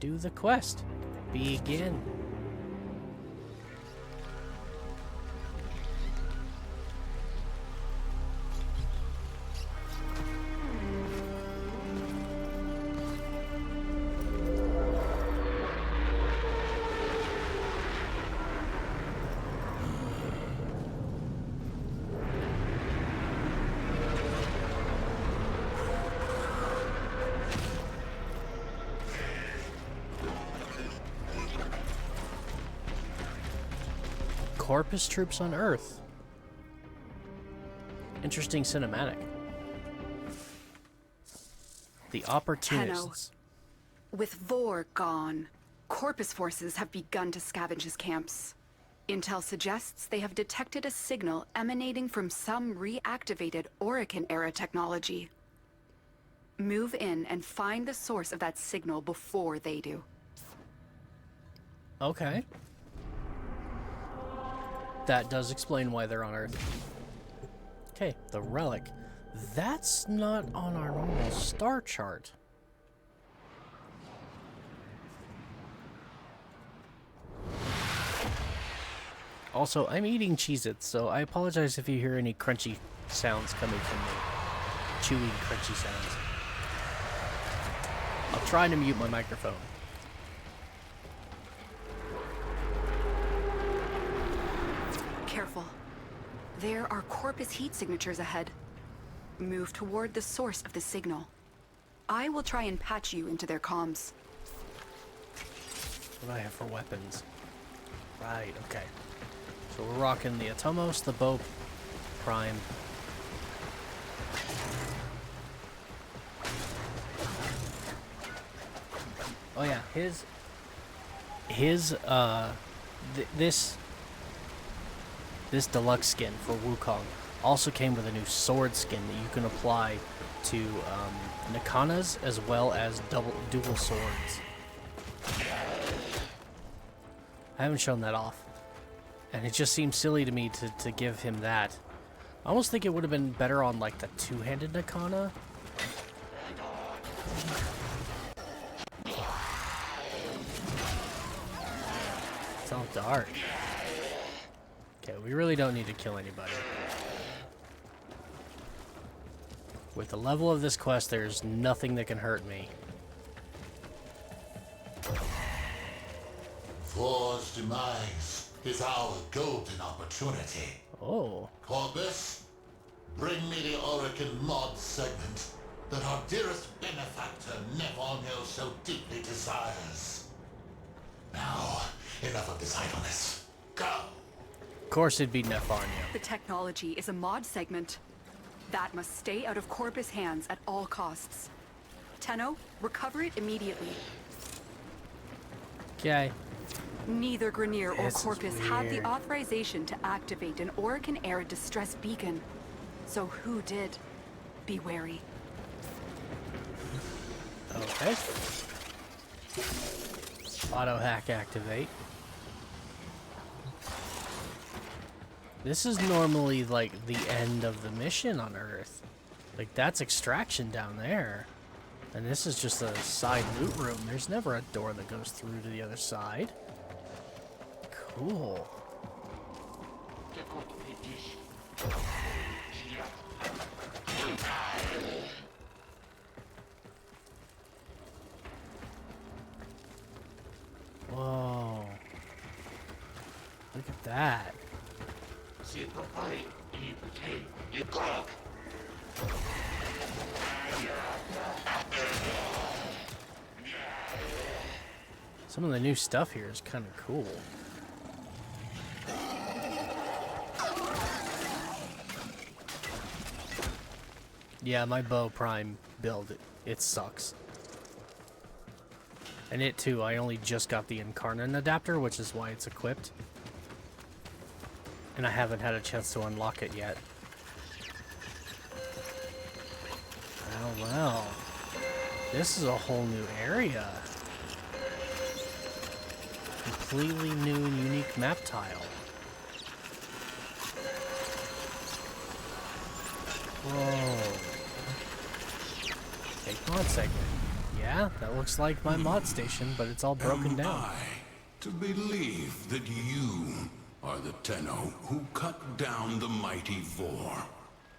do the quest. Begin. Corpus troops on Earth. Interesting cinematic. The opportunists. With Vor gone, Corpus forces have begun to scavenge his camps. Intel suggests they have detected a signal emanating from some reactivated Orokin-era technology. Move in and find the source of that signal before they do. Okay. That does explain why they're on Earth. Okay, the relic. That's not on our normal star chart. Also, I'm eating Cheez-Its, so I apologize if you hear any crunchy sounds coming from me. Chewy, crunchy sounds. I'll try to mute my microphone. Careful. There are Corpus heat signatures ahead. Move toward the source of the signal. I will try and patch you into their comms. What do I have for weapons? Right, okay. So we're rocking the Atomos, the Bow Prime. Oh yeah, this deluxe skin for Wukong also came with a new sword skin that you can apply to Nakanas as well as dual swords. I haven't shown that off, and it just seems silly to me to give him that. I almost think it would have been better on like the two-handed Nakana. It's all dark. Okay, we really don't need to kill anybody. With the level of this quest, there's nothing that can hurt me. For's demise is our golden opportunity. Oh. Corpus, bring me the Orokin mod segment that our dearest benefactor Nevornil so deeply desires. Now, enough of this idleness. Go! Of course it'd be Nefarnia. The technology is a mod segment. That must stay out of Corpus' hands at all costs. Tenno, recover it immediately. Okay. Neither Grineer or This is Corpus had the weird. authorization to activate an Orokin-era distress beacon. So who did? Be wary. Okay. Auto hack activate. This is normally like the end of the mission on Earth. Like that's extraction down there. And this is just a side loot room. There's never a door that goes through to the other side. Cool. Whoa. Look at that. Some of the new stuff here is kind of cool. Yeah, my Bow Prime build, it sucks. And it too, I only just got the Incarnate adapter, which is why it's equipped. And I haven't had a chance to unlock it yet. Oh well. This is a whole new area. Completely new and unique map tile. Whoa. Take mod segment. Yeah, that looks like my mod station, but it's all broken down. I to believe that you are the Tenno who cut down the mighty Vor?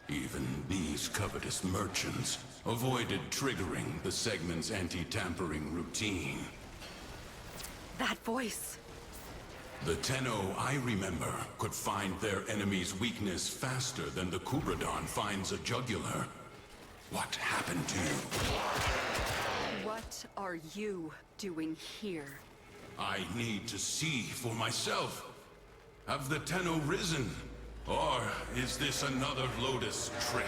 Even these covetous merchants avoided triggering the segment's anti-tampering routine. That voice. The Tenno I remember could find their enemy's weakness faster than the Kubradon finds a jugular. What happened to you? What are you doing here? I need to see for myself. Have the Tenno risen? Or is this another Lotus trick?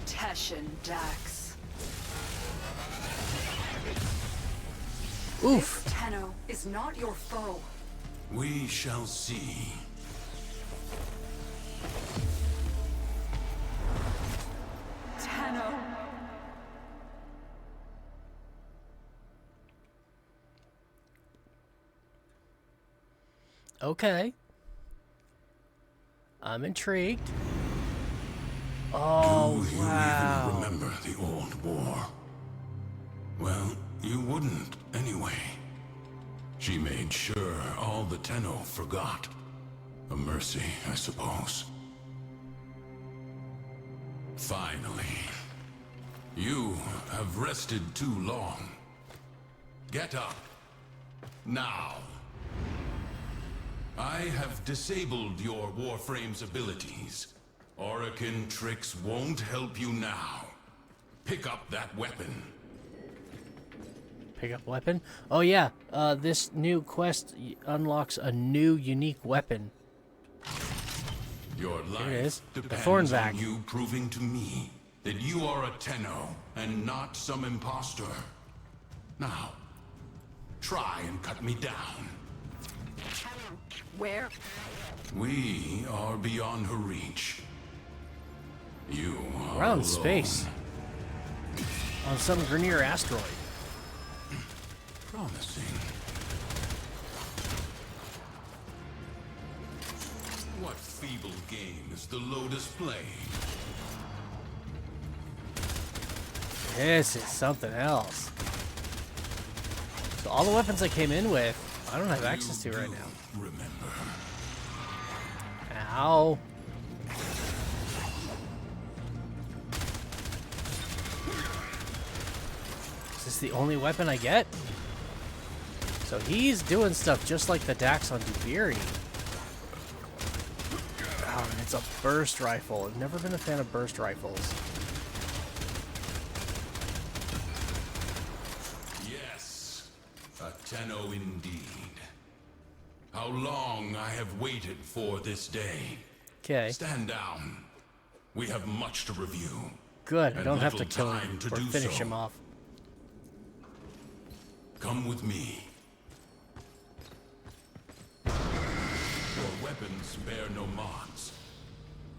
Teshin Dax. Oof. This Tenno is not your foe. We shall see. Tenno. Okay. I'm intrigued. Oh, Do you wow. even remember the old war? Well, you wouldn't anyway. She made sure all the Tenno forgot. A mercy, I suppose. Finally. You have rested too long. Get up. Now. I have disabled your Warframe's abilities. Orokin tricks won't help you now. Pick up that weapon. Pick up weapon? Oh yeah, this new quest unlocks a new unique weapon. Your Here it life is. The depends Thornback. on you proving to me that you are a Tenno and not some imposter. Now, try and cut me down. Where? We are beyond her reach. You are Around alone. space. On some Grenier asteroid. Promising. What feeble game is the Lotus playing? This is something else. So all the weapons I came in with, I don't have access to right now. Remember. Ow. Is this the only weapon I get? So he's doing stuff just like the Dax on Dubiri. Oh, and it's a burst rifle. I've never been a fan of burst rifles. Yes, a Tenno indeed. How long I have waited for this day. Okay, Stand down. We have much to review. good. I and don't have to little kill time him to or do finish so. him off. Come with me. Your weapons bear no mods.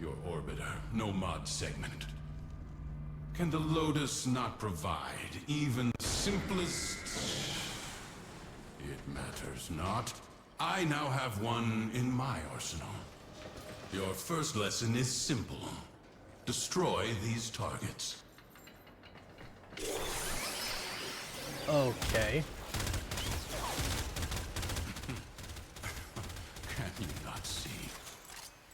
Your orbiter, no mod segment. Can the Lotus not provide even the simplest? It matters not. I now have one in my arsenal. Your first lesson is simple. Destroy these targets. Okay. Can you not see?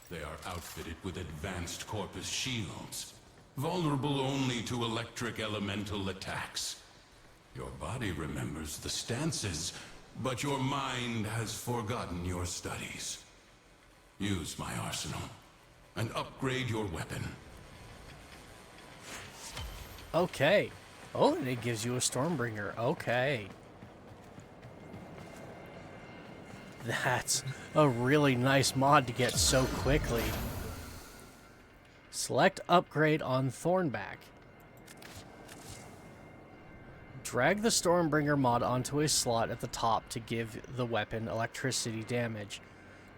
They are outfitted with advanced Corpus shields, vulnerable only to electric elemental attacks. Your body remembers the stances, but your mind has forgotten your studies. Use my arsenal, and upgrade your weapon. Okay. Oh, and it gives you a Stormbringer. Okay. That's a really nice mod to get so quickly. Select upgrade on Thornback. Drag the Stormbringer mod onto a slot at the top to give the weapon electricity damage.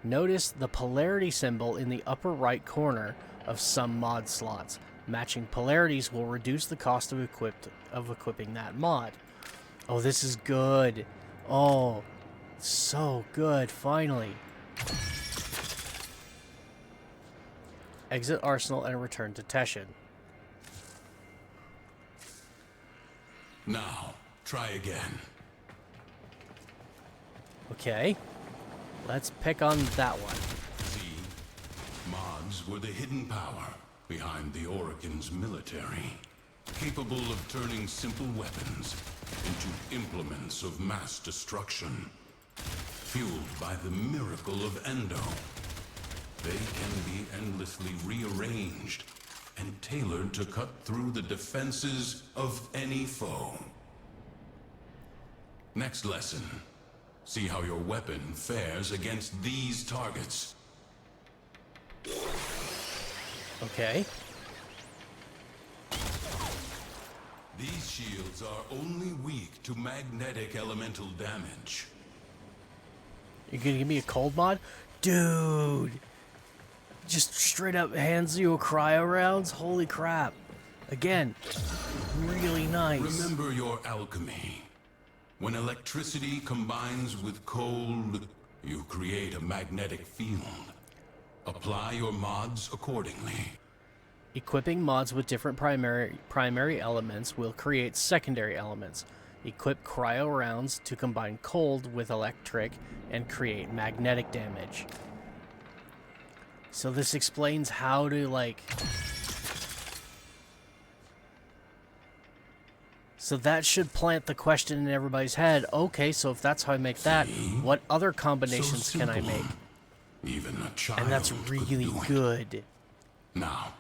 Notice the polarity symbol in the upper right corner of some mod slots. Matching polarities will reduce the cost of equipping that mod. Oh, this is good. Oh, so good, finally. Exit Arsenal and return to Teshin. Now, try again. Okay. Let's pick on that one. See, mods were the hidden power behind the Orokin's military, capable of turning simple weapons into implements of mass destruction, fueled by the miracle of Endo. They can be endlessly rearranged and tailored to cut through the defenses of any foe. Next lesson. See how your weapon fares against these targets. Okay. These shields are only weak to magnetic elemental damage. You're gonna give me a cold mod? Dude! Just straight up hands you a cryo rounds? Holy crap. Again, really nice. Remember your alchemy. When electricity combines with cold, you create a magnetic field. Apply your mods accordingly. Equipping mods with different primary elements will create secondary elements. Equip cryo rounds to combine cold with electric and create magnetic damage. So this explains how to, like... So that should plant the question in everybody's head. Okay, so if that's how I make that, what other combinations So can I simple. make? Even a child And that's could really do it. good. Now,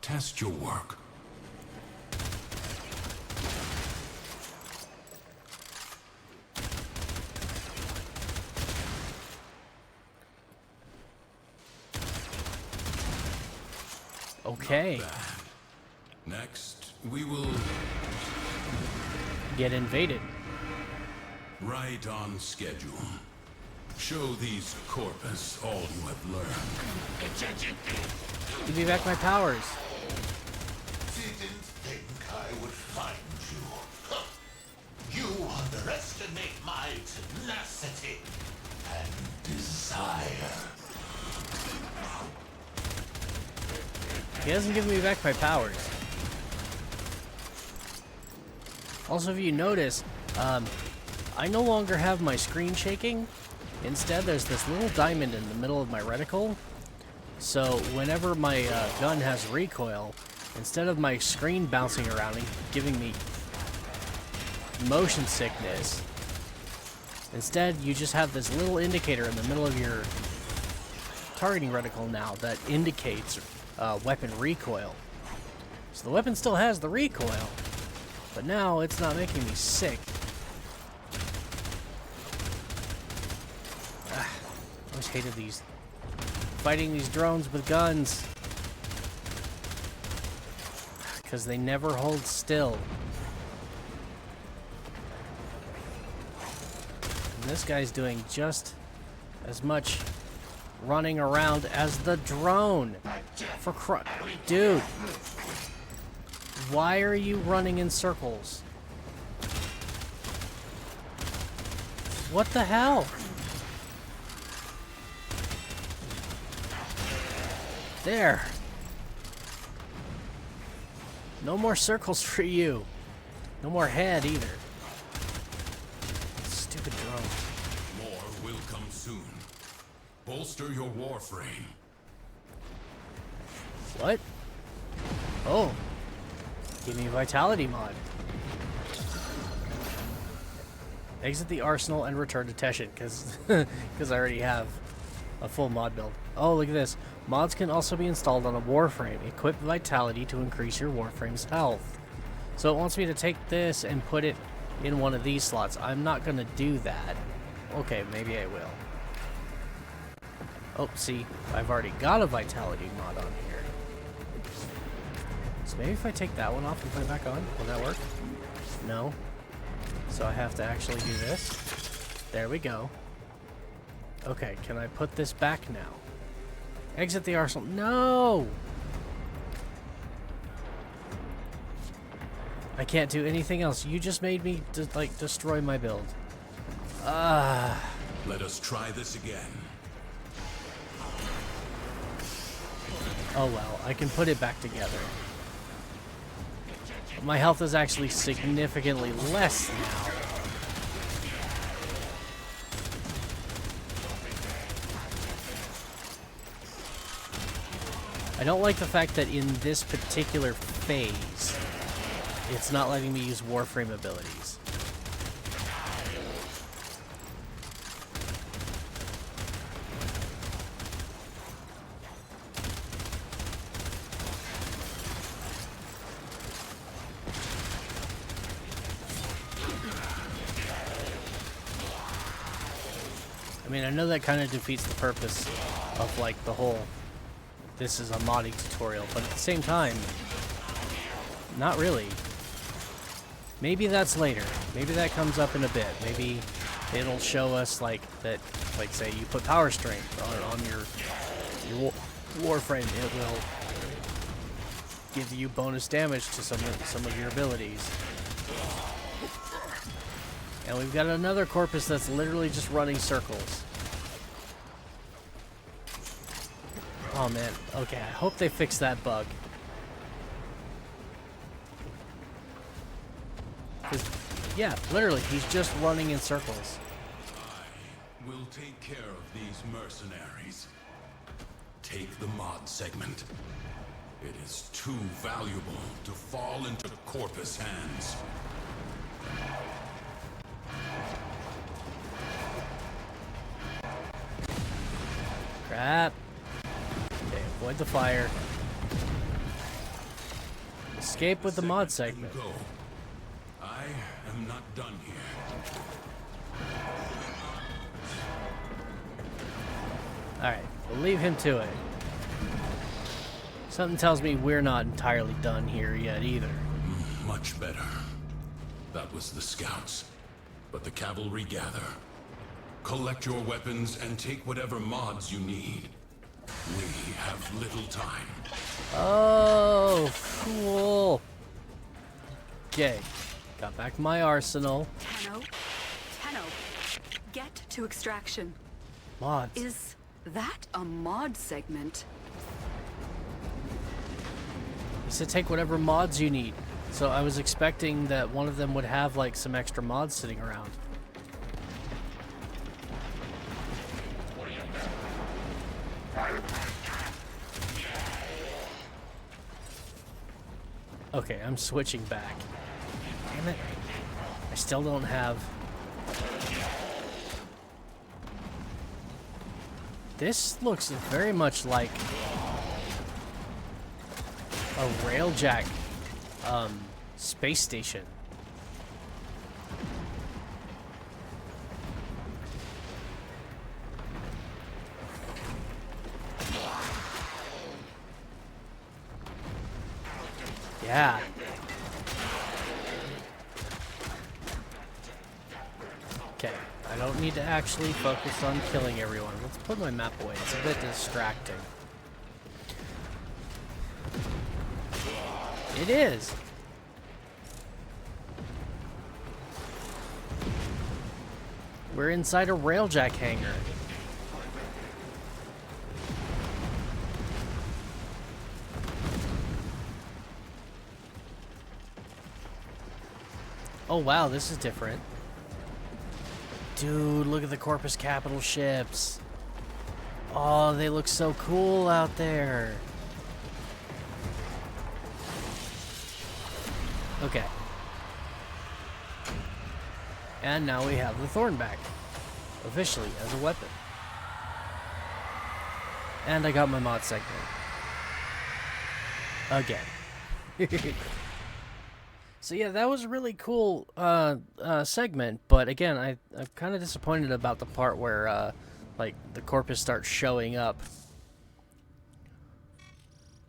test your work. Okay, Bad. Next, we will get invaded. right on schedule. Show these corpus all you have learned. Give me back my powers. Didn't think I would find you. Huh. You underestimate my tenacity and desire. He hasn't given me back my powers. Also, if you notice, I no longer have my screen shaking. Instead, there's this little diamond in the middle of my reticle. So whenever my gun has recoil, instead of my screen bouncing around and giving me motion sickness, instead you just have this little indicator in the middle of your targeting reticle now that indicates weapon recoil. So the weapon still has the recoil, but now it's not making me sick. I always hated these fighting these drones with guns because they never hold still. And this guy's doing just as much running around as the drone. Dude, why are you running in circles? What the hell? There. No more circles for you. No more head either. Stupid drone. More will come soon. Bolster your Warframe. What? Oh. Give me a vitality mod. Exit the arsenal and return to Teshin, because I already have a full mod build. Oh, look at this. Mods can also be installed on a Warframe. Equip Vitality to increase your Warframe's health. So it wants me to take this and put it in one of these slots. I'm not going to do that. Okay, maybe I will. Oh, see, I've already got a Vitality mod on here. So maybe if I take that one off and put it back on, will that work? No. So I have to actually do this. There we go. Okay, can I put this back now? Exit the arsenal. No! I can't do anything else. You just made me, like, destroy my build. Let us try this again. Oh well, I can put it back together. My health is actually significantly less now. I don't like the fact that in this particular phase, it's not letting me use Warframe abilities. I mean, I know that kind of defeats the purpose of, like, the whole, this is a modding tutorial, but at the same time, not really. Maybe that's later. Maybe that comes up in a bit. Maybe it'll show us, like, that, like, say you put power strength on your Warframe, it will give you bonus damage to some of your abilities. And we've got another corpus that's literally just running circles. Oh man, okay, I hope they fix that bug. 'Cause, yeah, literally, he's just running in circles. I will take care of these mercenaries. Take the mod segment. It is too valuable to fall into Corpus hands. Crap. Okay, avoid the fire. Escape with the mod segment. Go. I am not done here. Alright, we'll leave him to it. Something tells me we're not entirely done here yet either. Much better. That was the scouts. But the cavalry gather. Collect your weapons and take whatever mods you need. We have little time. Oh, cool. Okay, got back my arsenal. Tenno, get to extraction. Mods. Is that a mod segment? He said take whatever mods you need. So I was expecting that one of them would have like some extra mods sitting around. Okay, I'm switching back. Damn it. I still don't have... This looks very much like a railjack space station. Yeah. Okay, I don't need to actually focus on killing everyone. Let's put my map away. It's a bit distracting. It is. We're inside a railjack hangar. Oh wow, this is different. Dude, look at the Corpus Capital ships. Oh, they look so cool out there. Okay. And now we have the Thornback. Officially, as a weapon. And I got my mod segment. Again. So yeah, that was a really cool segment, but again, I'm kind of disappointed about the part where like the Corpus starts showing up.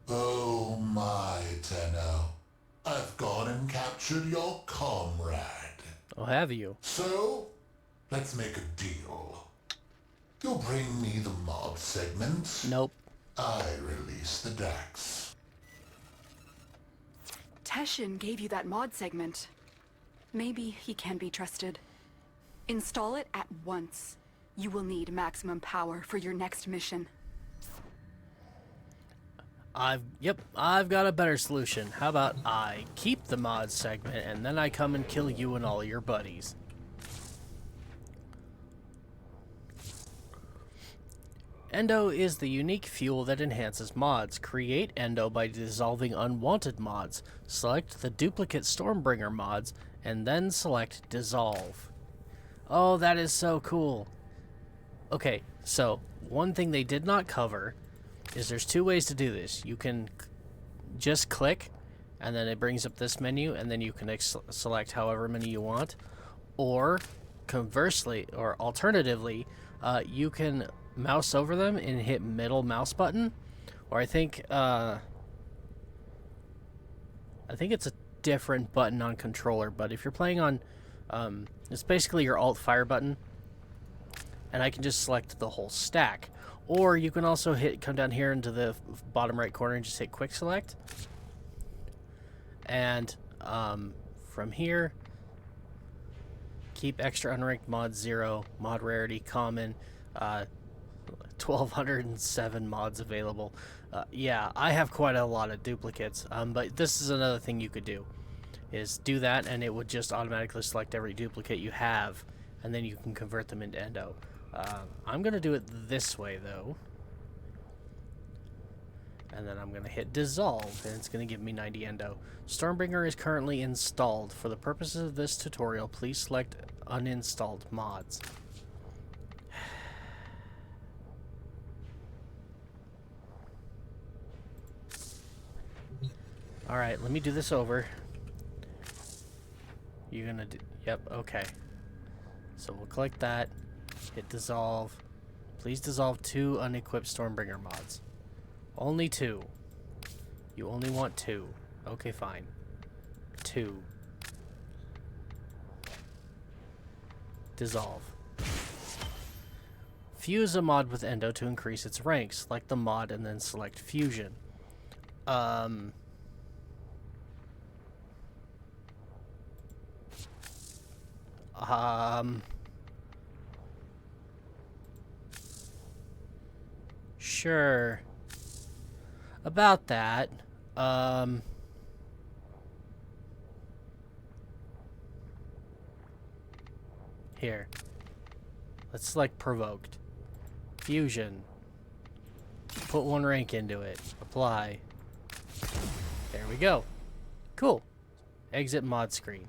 Oh my, Tenno. I've gone and captured your comrade. Oh, have you? So, let's make a deal. You'll bring me the mod segment. Nope. I release the Dax. Teshin gave you that mod segment. Maybe he can be trusted. Install it at once. You will need maximum power for your next mission. I've got a better solution. How about I keep the mod segment and then I come and kill you and all your buddies? Endo is the unique fuel that enhances mods. Create Endo by dissolving unwanted mods. Select the duplicate Stormbringer mods, and then select Dissolve. Oh, that is so cool. Okay, so one thing they did not cover is there's two ways to do this. You can just click, and then it brings up this menu, and then you can select however many you want. Or, conversely, or alternatively, you can mouse over them and hit middle mouse button, or I think it's a different button on controller, but if you're playing on it's basically your alt fire button, and I can just select the whole stack. Or you can also come down here into the bottom right corner and just hit quick select, and from here keep extra unranked mod 0, mod rarity common, 1207 mods available. Yeah, I have quite a lot of duplicates, but this is another thing you could do, is do that and it would just automatically select every duplicate you have, and then you can convert them into Endo. I'm going to do it this way though, and then I'm going to hit dissolve, and it's going to give me 90 Endo. Stormbringer is currently installed. For the purposes of this tutorial, please select uninstalled mods. Alright, let me do this over. You're gonna do... Yep, okay. So we'll click that. Hit dissolve. Please dissolve 2 unequipped Stormbringer mods. Only 2. You only want 2. Okay, fine. 2. Dissolve. Fuse a mod with Endo to increase its rank. Select the mod and then select Fusion. Sure. About that. Here. Let's select Provoked. Fusion. Put 1 rank into it. Apply. There we go. Cool. Exit mod screen.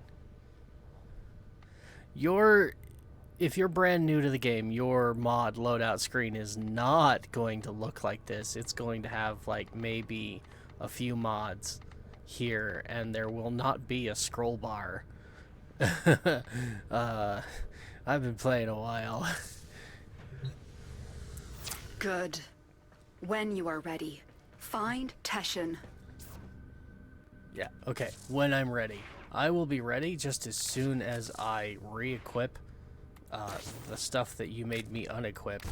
If you're brand new to the game, your mod loadout screen is not going to look like this. It's going to have like maybe a few mods here, and there will not be a scroll bar. I've been playing a while. Good. When you are ready, find Teshin. Yeah, okay. When I'm ready. I will be ready just as soon as I re-equip the stuff that you made me unequip.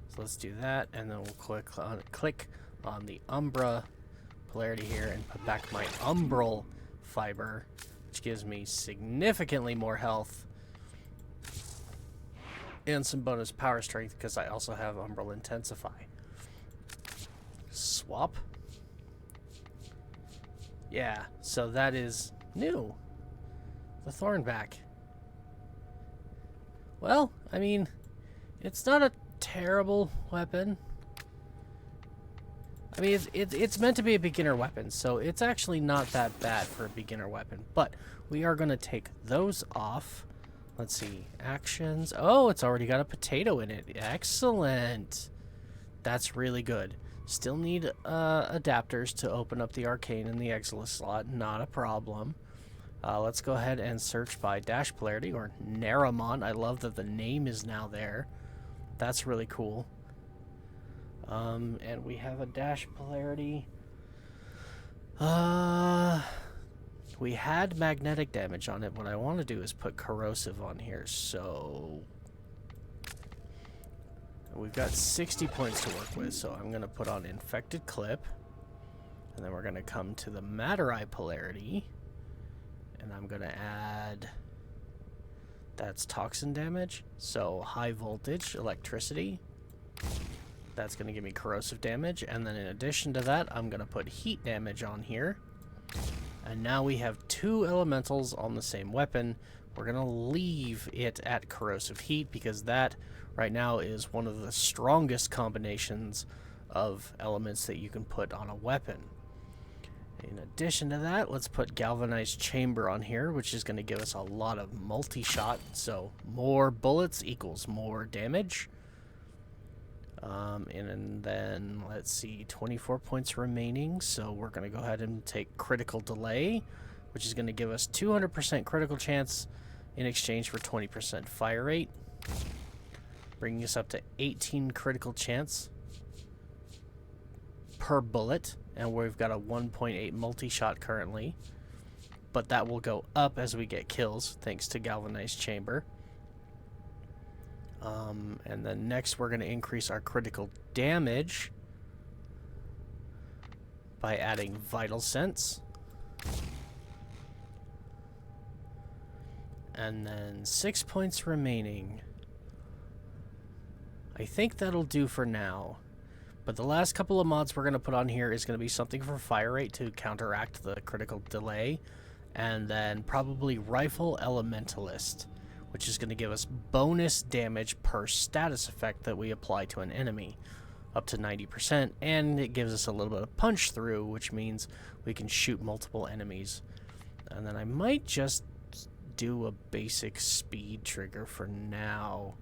So let's do that, and then we'll click on the Umbra polarity here and put back my Umbral fiber, which gives me significantly more health and some bonus power strength because I also have Umbral Intensify. Swap. Yeah, so that is new. The Thornback. Well, I mean, it's not a terrible weapon. I mean, it's meant to be a beginner weapon, so it's actually not that bad for a beginner weapon. But we are going to take those off. Let's see. Actions. Oh, it's already got a potato in it. Excellent. That's really good. Still need adapters to open up the Arcane and the Exilus slot. Not a problem. Let's go ahead and search by Dash Polarity, or Naramon. I love that the name is now there. That's really cool. And we have a Dash Polarity. We had magnetic damage on it. What I want to do is put corrosive on here, so... We've got 60 points to work with, so I'm going to put on Infected Clip. And then we're going to come to the Matter Eye polarity. And I'm going to add... That's toxin damage. So high voltage, electricity. That's going to give me corrosive damage. And then in addition to that, I'm going to put heat damage on here. And now we have 2 elementals on the same weapon. We're going to leave it at corrosive heat because that right now is one of the strongest combinations of elements that you can put on a weapon. In addition to that, let's put galvanized chamber on here, which is going to give us a lot of multi-shot. So more bullets equals more damage. And then, let's see, 24 points remaining. So we're going to go ahead and take critical delay, which is going to give us 200% critical chance in exchange for 20% fire rate. Bringing us up to 18 critical chance per bullet. And we've got a 1.8 multi-shot currently. But that will go up as we get kills, thanks to galvanized chamber. And then next we're going to increase our critical damage by adding Vital Sense. And then 6 points remaining. I think that'll do for now. But the last couple of mods we're going to put on here is going to be something for fire rate to counteract the critical delay. And then probably Rifle Elementalist, which is going to give us bonus damage per status effect that we apply to an enemy, up to 90%. And it gives us a little bit of punch through, which means we can shoot multiple enemies. And then I might just do a basic speed trigger for now,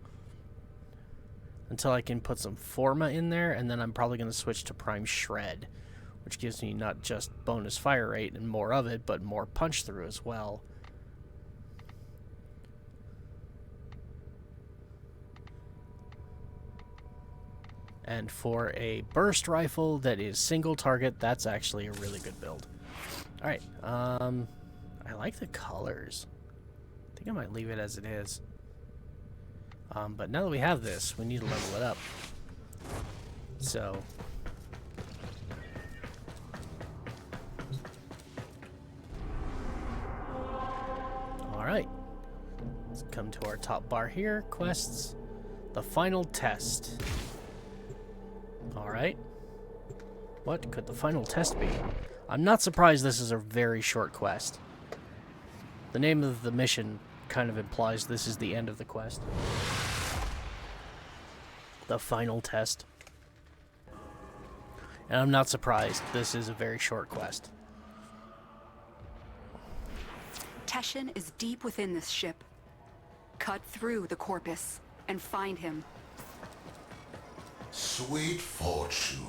until I can put some Forma in there, and then I'm probably going to switch to Prime Shred, which gives me not just bonus fire rate and more of it, but more punch through as well. And for a burst rifle that is single target, that's actually a really good build. Alright, I like the colors. I think I might leave it as it is. But now that we have this, we need to level it up. So... Alright. Let's come to our top bar here. Quests. The final test. Alright. What could the final test be? I'm not surprised this is a very short quest. The name of the mission kind of implies this is the end of the quest. The final test. And I'm not surprised. This is a very short quest. Teshin is deep within this ship. Cut through the corpus and find him. Sweet fortune.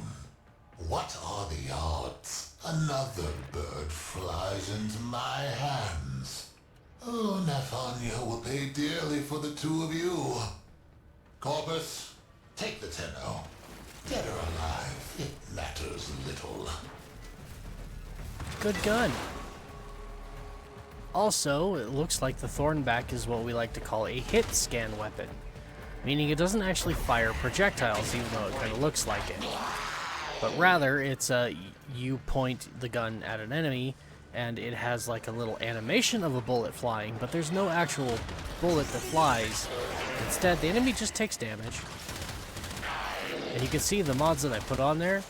What are the odds? Another bird flies into my hands. Oh, Nathania will pay dearly for the 2 of you. Corpus, take the Tenno. Dead or alive, it matters little. Good gun. Also, it looks like the Thornback is what we like to call a hit scan weapon, meaning it doesn't actually fire projectiles, even though it kind of looks like it. But rather, it's you point the gun at an enemy, and it has like a little animation of a bullet flying, but there's no actual bullet that flies. Instead, the enemy just takes damage. And you can see the mods that I put on there.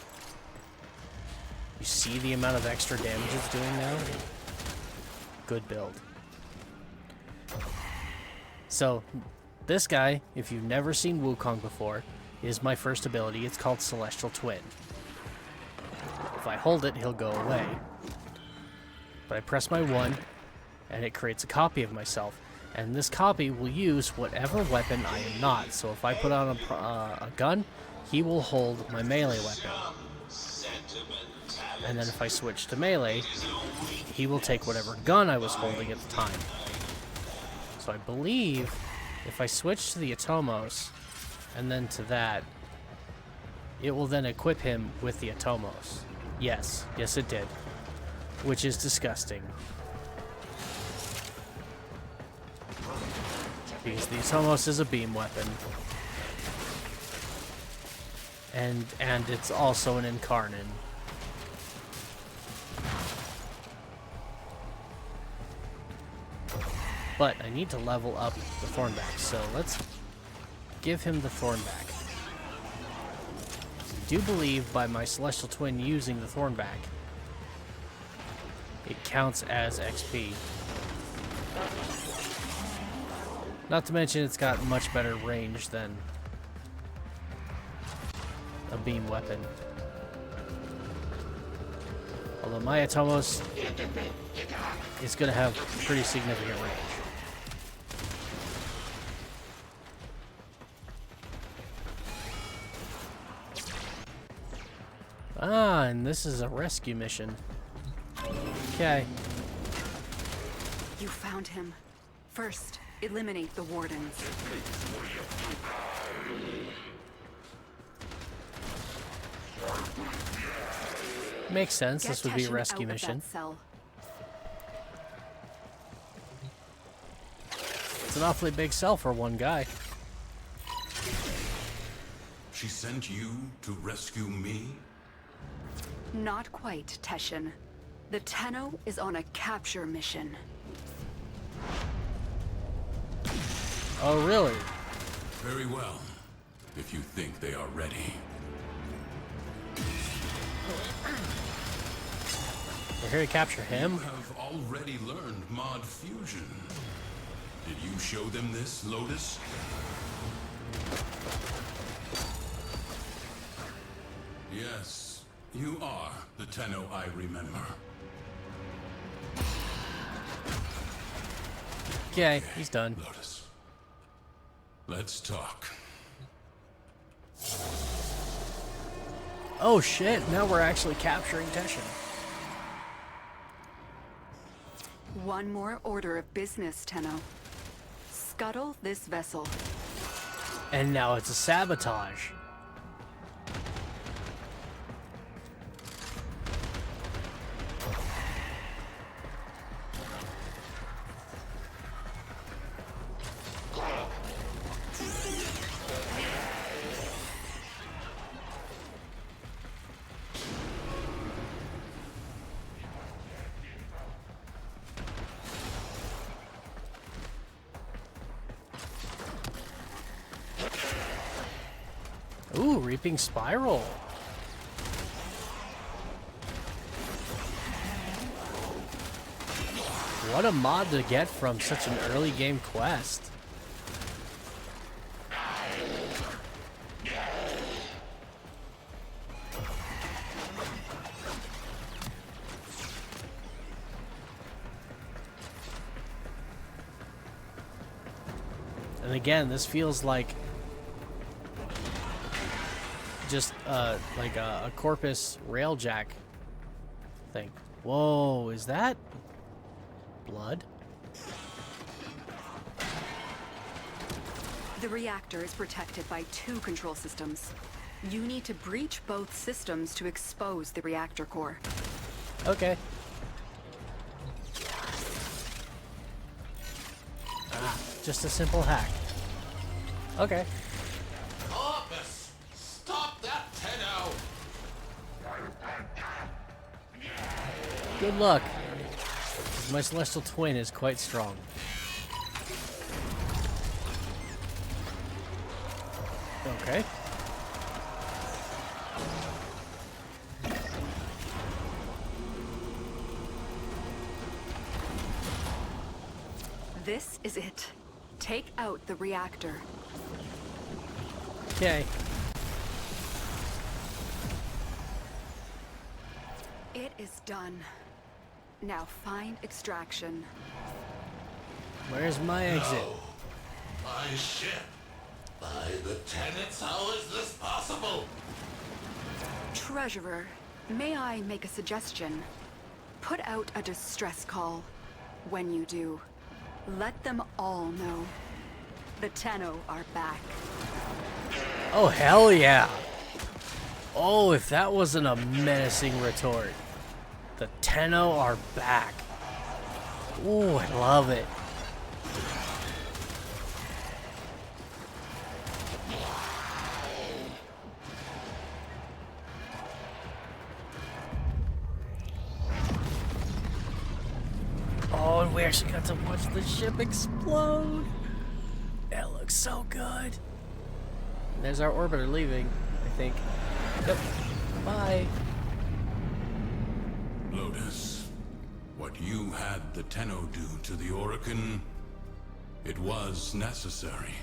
You see the amount of extra damage it's doing now? Good build. So, this guy, if you've never seen Wukong before, is my first ability. It's called Celestial Twin. If I hold it, he'll go away. But I press my 1, and it creates a copy of myself. And this copy will use whatever weapon I am not. So if I put on a gun, he will hold my melee weapon. And then if I switch to melee, he will take whatever gun I was holding at the time. So I believe if I switch to the Atomos, and then to that, it will then equip him with the Atomos. Yes, yes it did. Which is disgusting. Because the Atomos is a beam weapon. And it's also an Incarnon. But I need to level up the Thornback, so let's give him the Thornback. I do believe by my Celestial Twin using the Thornback, it counts as XP. Not to mention it's got much better range than a beam weapon. Although my Atomos is going to have pretty significant range. Ah, and this is a rescue mission. Okay. You found him. First, eliminate the wardens. Makes sense. Get This would be a Teshin rescue out of mission. that cell. It's an awfully big cell for one guy. She sent you to rescue me? Not quite, Teshin. The Tenno is on a capture mission. Oh, really? Very well, if you think they are ready. We're here to capture him? You have already learned mod fusion. Did you show them this, Lotus? Yes, you are the Tenno I remember. Okay, he's done. Lotus, let's talk. Oh shit, now we're actually capturing Teshin. One more order of business, Tenno. Scuttle this vessel. And now it's a sabotage. Ooh, Reaping Spiral. What a mod to get from such an early game quest. And again, this feels like just like a Corpus railjack thing. Whoa, is that blood? The reactor is protected by 2 control systems. You need to breach both systems to expose the reactor core. Okay. Ah, just a simple hack. Okay. Corpus! Stop that, Tenno! Good luck. My Celestial Twin is quite strong. Okay. This is it. Take out the reactor. Okay. It is done. Now find extraction. Where's my exit? No. My ship. By the tenets, how is this possible? Treasurer, may I make a suggestion? Put out a distress call. When you do, let them all know. The Tenno are back. Oh, hell yeah. Oh, if that wasn't a menacing retort. The Tenno are back. Ooh, I love it. Oh, we actually got to watch the ship explode. It looks so good. There's our orbiter leaving, I think. Yep. Bye. Lotus, what you had the Tenno do to the Orokin, it was necessary.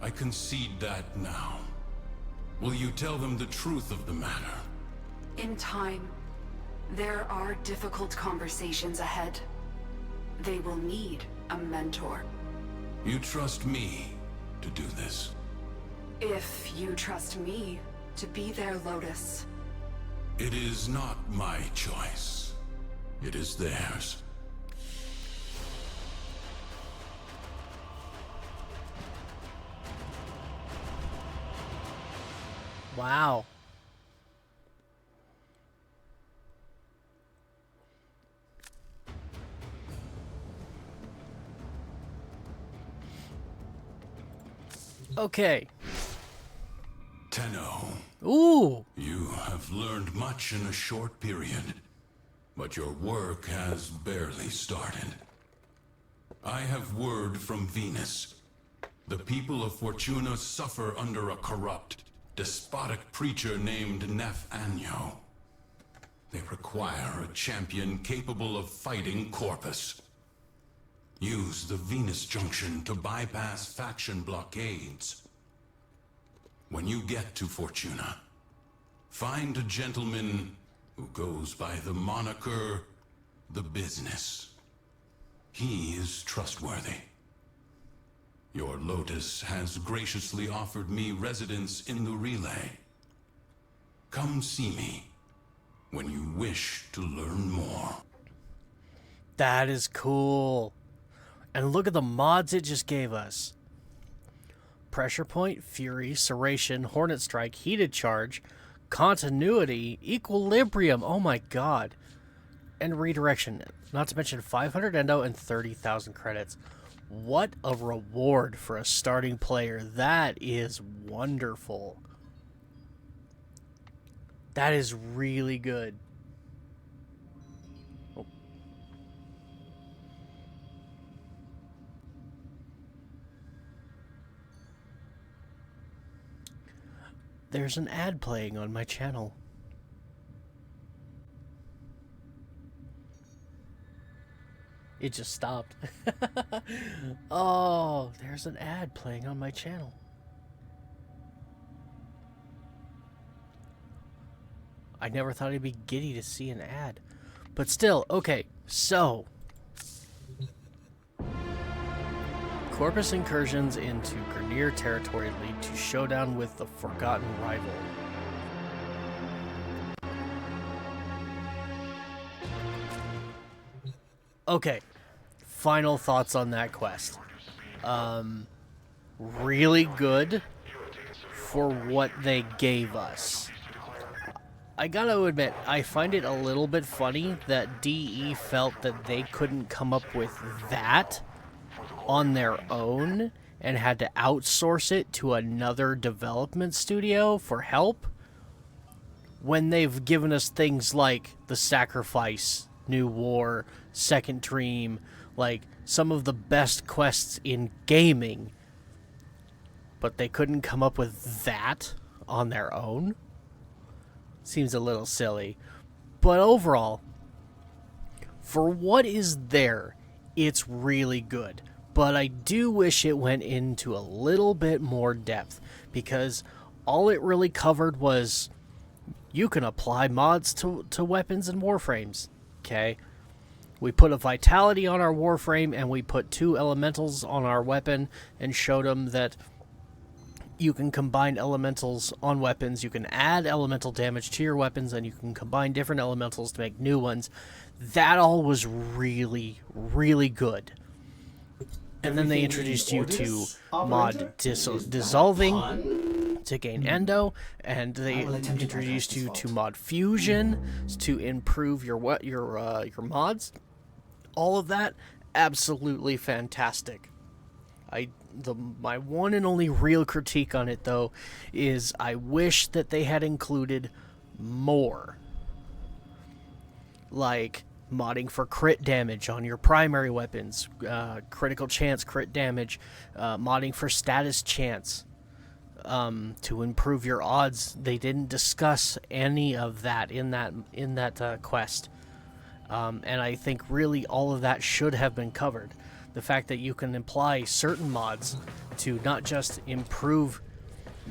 I concede that now. Will you tell them the truth of the matter? In time, there are difficult conversations ahead. They will need a mentor. You trust me to do this? If you trust me to be their Lotus. It is not my choice. It is theirs. Wow. Okay. Tenno, Ooh. you have learned much in a short period, but your work has barely started. I have word from Venus. The people of Fortuna suffer under a corrupt, despotic preacher named Nef Anyo. They require a champion capable of fighting Corpus. Use the Venus Junction to bypass faction blockades. When you get to Fortuna, find a gentleman who goes by the moniker The Business. He is trustworthy. Your Lotus has graciously offered me residence in the relay. Come see me when you wish to learn more. That is cool. And look at the mods it just gave us. Pressure Point, Fury, Serration, Hornet Strike, Heated Charge, Continuity, Equilibrium, oh my god. And Redirection, not to mention 500 endo and 30,000 credits. What a reward for a starting player. That is wonderful. That is really good. Oh. There's an ad playing on my channel. It just stopped. Oh, there's an ad playing on my channel. I never thought I'd be giddy to see an ad. But still, okay, so. Corpus incursions into Grineer territory lead to showdown with the Forgotten Rival. Okay, final thoughts on that quest. Really good for what they gave us. I gotta admit, I find it a little bit funny that DE felt that they couldn't come up with that on their own and had to outsource it to another development studio for help when they've given us things like The Sacrifice, New War, Second Dream, like some of the best quests in gaming, but they couldn't come up with that on their own. Seems a little silly. But overall, for what is there, it's really good. But I do wish it went into a little bit more depth, because all it really covered was you can apply mods to weapons and warframes. Okay? We put a vitality on our warframe and we put 2 elementals on our weapon and showed them that you can combine elementals on weapons, you can add elemental damage to your weapons, and you can combine different elementals to make new ones. That all was really, really good. And then they introduced you to mod dissolving to gain endo, and they introduced you to mod fusion to improve your mods. All of that, absolutely fantastic. My one and only real critique on it, though, is I wish that they had included more. Like, modding for crit damage on your primary weapons, critical chance, crit damage, modding for status chance, to improve your odds. They didn't discuss any of that in that quest, and I think really all of that should have been covered. The fact that you can apply certain mods to not just improve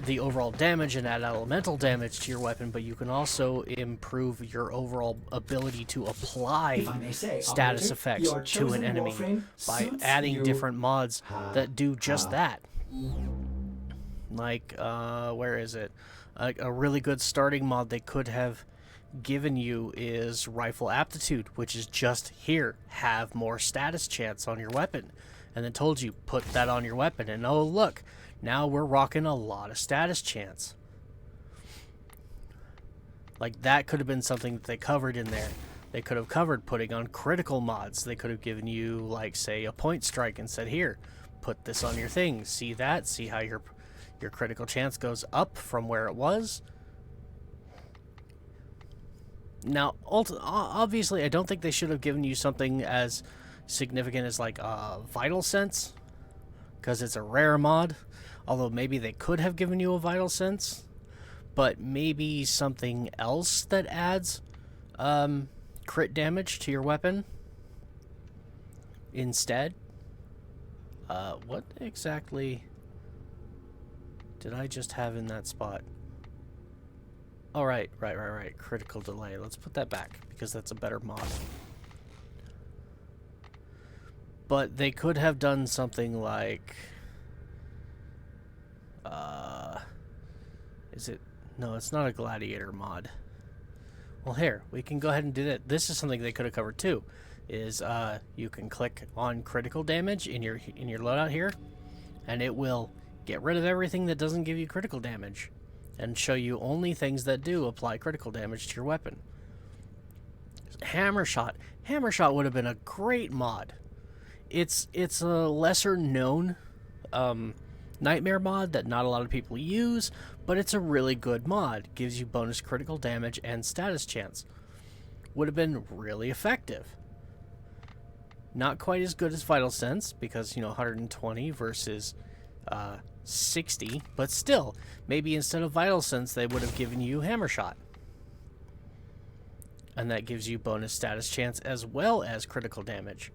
the overall damage and add elemental damage to your weapon, but you can also improve your overall ability to apply status effects to an enemy by adding different mods that do just that. Like, where is it? A really good starting mod they could have given you is Rifle Aptitude, which is just here, have more status chance on your weapon. And then told you, put that on your weapon, and oh look, now we're rocking a lot of status chance. Like, that could have been something that they covered in there. They could have covered putting on critical mods. They could have given you, like, say, a point strike and said, here, put this on your thing. See that? See how your critical chance goes up from where it was? Now, obviously, I don't think they should have given you something as significant as, like, Vital Sense, because it's a rare mod. Although maybe they could have given you a Vital Sense, but maybe something else that adds crit damage to your weapon instead. What exactly did I just have in that spot? Oh, right. Critical delay. Let's put that back, because that's a better mod. But they could have done something like... is it... No, it's not a gladiator mod. Well, here, we can go ahead and do that. This is something they could have covered too. Is, you can click on critical damage in your loadout here, and it will get rid of everything that doesn't give you critical damage, and show you only things that do apply critical damage to your weapon. Hammer Shot. Hammer Shot would have been a great mod. It's a lesser known nightmare mod that not a lot of people use, but it's a really good mod. Gives you bonus critical damage and status chance. Would have been really effective. Not quite as good as Vital Sense, because, 120 versus 60, but still, maybe instead of Vital Sense, they would have given you Hammer Shot. And that gives you bonus status chance as well as critical damage.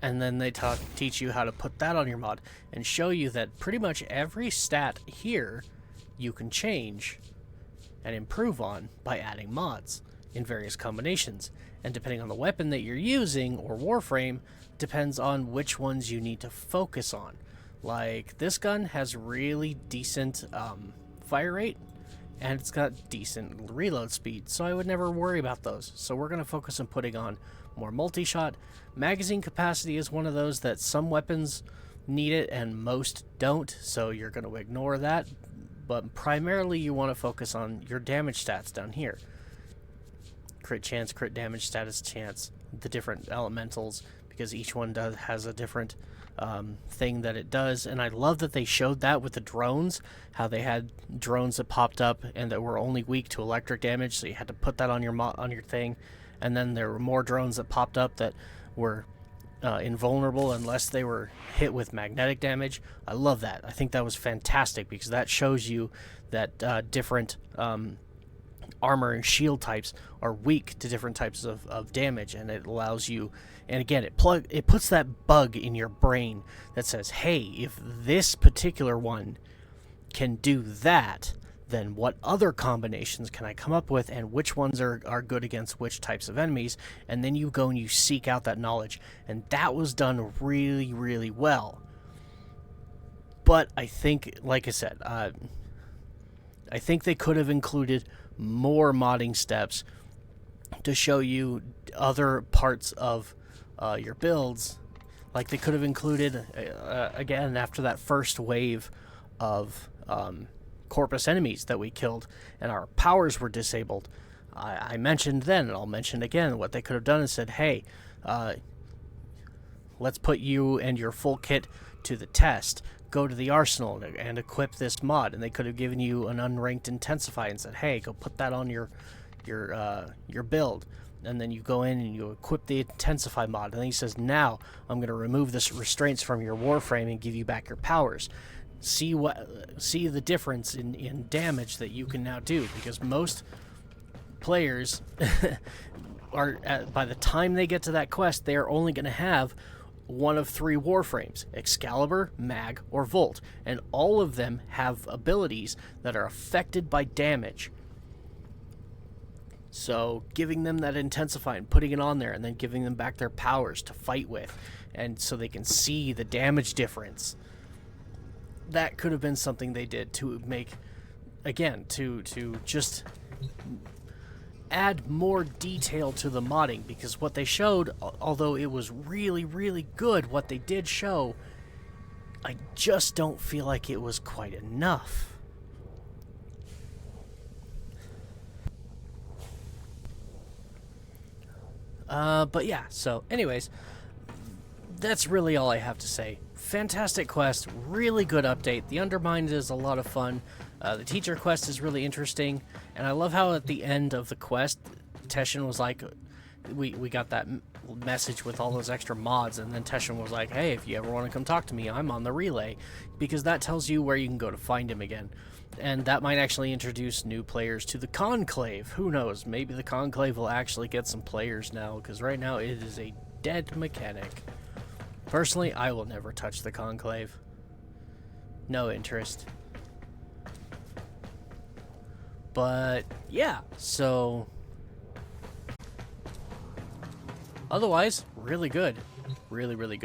And then they teach you how to put that on your mod and show you that pretty much every stat here you can change and improve on by adding mods in various combinations. And depending on the weapon that you're using, or Warframe, depends on which ones you need to focus on. Like, this gun has really decent fire rate, and it's got decent reload speed, so I would never worry about those. So we're going to focus on putting on more multi-shot. Magazine capacity is one of those that some weapons need it and most don't, so you're going to ignore that. But primarily you want to focus on your damage stats down here. Crit chance, crit damage, status chance, the different elementals, because each one has a different thing that it does. And I love that they showed that with the drones, how they had drones that popped up and that were only weak to electric damage, so you had to put that on your thing. And then there were more drones that popped up that were invulnerable unless they were hit with magnetic damage. I love that. I think that was fantastic, because that shows you that different armor and shield types are weak to different types of damage, and it allows you, and again, it puts that bug in your brain that says, hey, if this particular one can do that, then what other combinations can I come up with, and which ones are good against which types of enemies? And then you go and you seek out that knowledge, and that was done really, really well. But I think, like I said, I think they could have included more modding steps to show you other parts of your builds. Like, they could have included, again, after that first wave of Corpus enemies that we killed and our powers were disabled, I mentioned then, and I'll mention again, what they could have done is said, hey, let's put you and your full kit to the test. Go to the arsenal and equip this mod. And they could have given you an unranked intensify and said, hey, go put that on your build. and then you go in and you equip the Intensify mod, and then he says, now I'm going to remove the restraints from your Warframe and give you back your powers. See the difference in damage that you can now do, because most players are, by the time they get to that quest, they are only going to have one of 3 Warframes: Excalibur, Mag, or Volt, and all of them have abilities that are affected by damage. So giving them that Intensify and putting it on there, and then giving them back their powers to fight with, and so they can see the damage difference, that could have been something they did to make, again, to just add more detail to the modding, because what they showed, although it was really, really good, what they did show, I just don't feel like it was quite enough. But yeah, so anyways, that's really all I have to say. Fantastic quest, really good update. The Undermined is a lot of fun. The teacher quest is really interesting, and I love how at the end of the quest, Teshin was like, we got that message with all those extra mods, and then Teshin was like, hey, if you ever want to come talk to me, I'm on the relay, because that tells you where you can go to find him again. And that might actually introduce new players to the Conclave. Who knows? Maybe the Conclave will actually get some players now, because right now it is a dead mechanic. Personally, I will never touch the Conclave. No interest. But yeah, so otherwise, really good. Really, really good.